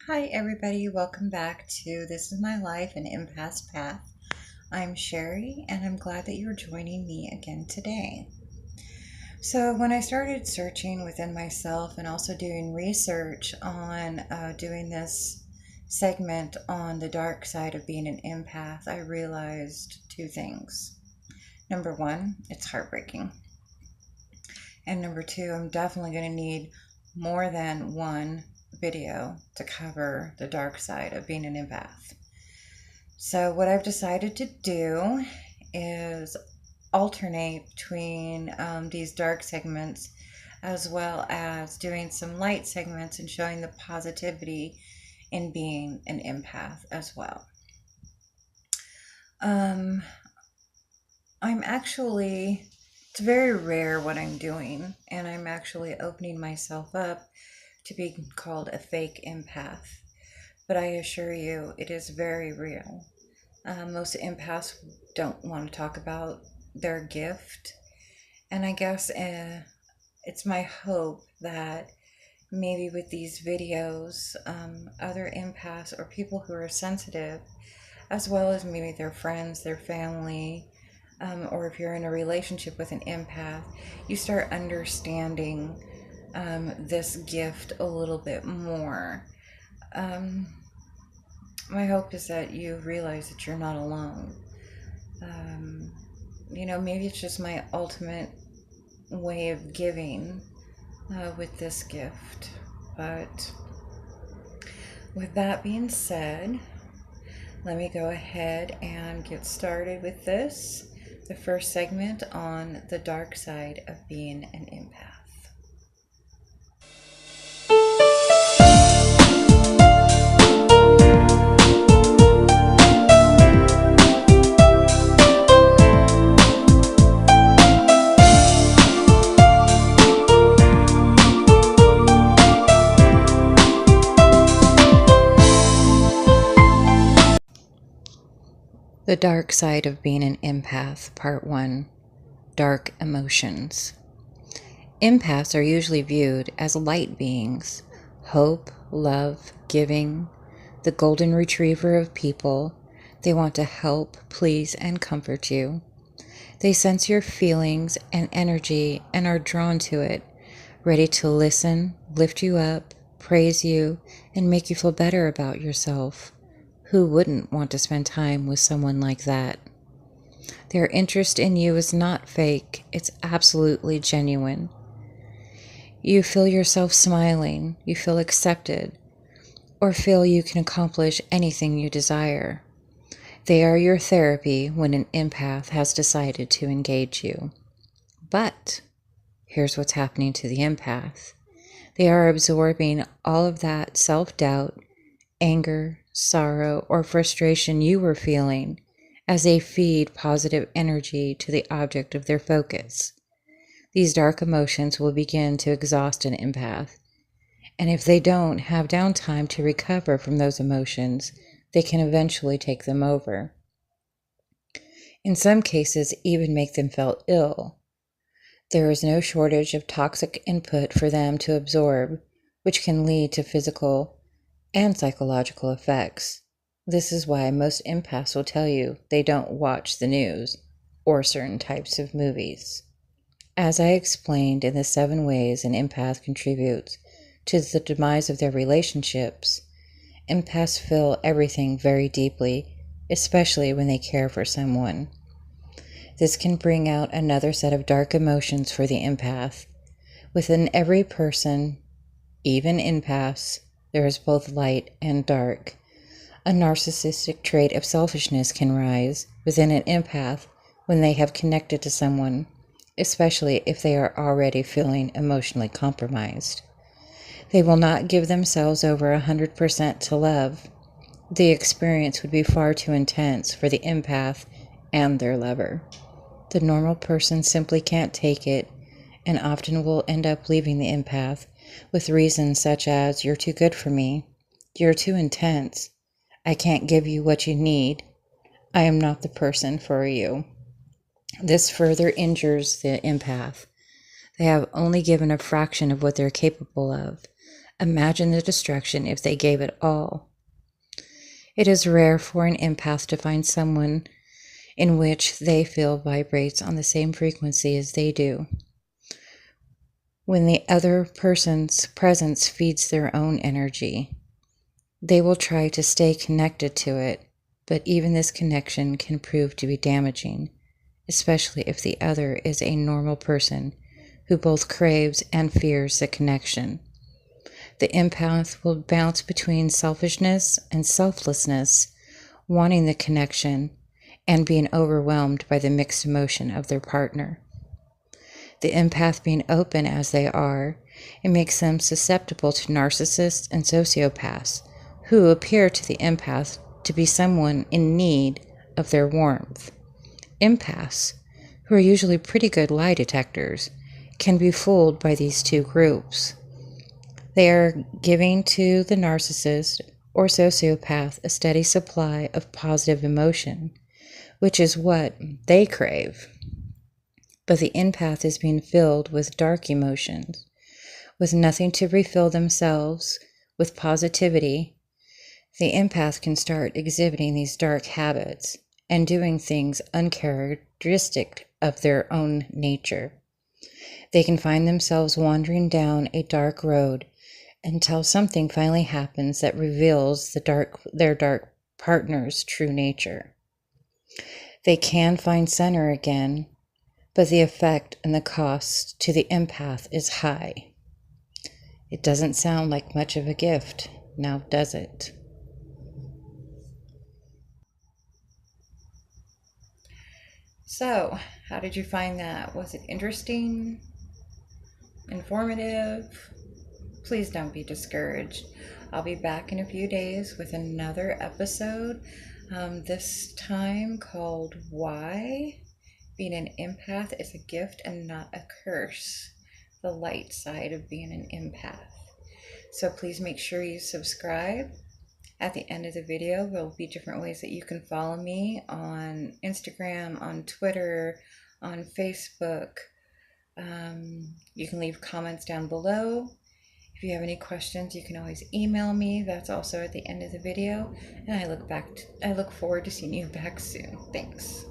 Hi everybody, welcome back to This Is My Life, an Empath's Path. I'm Sherry and I'm glad that you're joining me again today. So when I started searching within myself and also doing research on doing this segment on the dark side of being an empath, I realized two things. Number one, it's heartbreaking. And number two, I'm definitely going to need more than one video to cover the dark side of being an empath. So, what I've decided to do is alternate between these dark segments as well as doing some light segments and showing the positivity in being an empath as well. It's very rare what I'm doing, and I'm actually opening myself up to be called a fake empath. But I assure you, it is very real. Most empaths don't want to talk about their gift, and I guess it's my hope that maybe with these videos, other empaths or people who are sensitive, as well as maybe their friends, their family, or if you're in a relationship with an empath, you start understanding this gift a little bit more. My hope is that you realize that you're not alone. Maybe it's just my ultimate way of giving with this gift. But with that being said, let me go ahead and get started with this. The first segment on the dark side of being an empath. The Dark Side of Being an Empath, Part 1, Dark Emotions. Empaths are usually viewed as light beings, hope, love, giving, the golden retriever of people. They want to help, please, and comfort you. They sense your feelings and energy and are drawn to it, ready to listen, lift you up, praise you, and make you feel better about yourself. Who wouldn't want to spend time with someone like that? Their interest in you is not fake, it's absolutely genuine. You feel yourself smiling, you feel accepted, or feel you can accomplish anything you desire. They are your therapy when an empath has decided to engage you. But here's what's happening to the empath. They are absorbing all of that self-doubt, anger, sorrow, or frustration you were feeling as they feed positive energy to the object of their focus. These dark emotions will begin to exhaust an empath, and if they don't have downtime to recover from those emotions, they can eventually take them over. In some cases, even make them feel ill. There is no shortage of toxic input for them to absorb, which can lead to physical and psychological effects. This is why most empaths will tell you they don't watch the news or certain types of movies. As I explained in the 7 ways an empath contributes to the demise of their relationships, empaths feel everything very deeply, especially when they care for someone. This can bring out another set of dark emotions for the empath. Within every person, even empaths, there is both light and dark. A narcissistic trait of selfishness can rise within an empath when they have connected to someone, especially if they are already feeling emotionally compromised. They will not give themselves over 100% to love. The experience would be far too intense for the empath and their lover. The normal person simply can't take it and often will end up leaving the empath with reasons such as, "You're too good for me," "You're too intense," "I can't give you what you need," "I am not the person for you." This further injures the empath. They have only given a fraction of what they're capable of. Imagine the destruction if they gave it all. It is rare for an empath to find someone in which they feel vibrates on the same frequency as they do. When the other person's presence feeds their own energy, they will try to stay connected to it, but even this connection can prove to be damaging, especially if the other is a normal person who both craves and fears the connection. The empath will bounce between selfishness and selflessness, wanting the connection and being overwhelmed by the mixed emotion of their partner. The empath being open as they are, it makes them susceptible to narcissists and sociopaths, who appear to the empath to be someone in need of their warmth. Empaths, who are usually pretty good lie detectors, can be fooled by these two groups. They are giving to the narcissist or sociopath a steady supply of positive emotion, which is what they crave. But the empath is being filled with dark emotions, with nothing to refill themselves with positivity. The empath can start exhibiting these dark habits and doing things uncharacteristic of their own nature. They can find themselves wandering down a dark road until something finally happens that reveals their dark partner's true nature. They can find center again, but the effect and the cost to the empath is high. It doesn't sound like much of a gift, now does it? So, how did you find that? Was it interesting? Informative? Please don't be discouraged. I'll be back in a few days with another episode, this time called Why Being an Empath is a Gift and Not a Curse. The light side of being an empath. So please make sure you subscribe. At the end of the video, there will be different ways that you can follow me on Instagram, on Twitter, on Facebook. You can leave comments down below. If you have any questions, you can always email me. That's also at the end of the video. And I look forward to seeing you back soon. Thanks.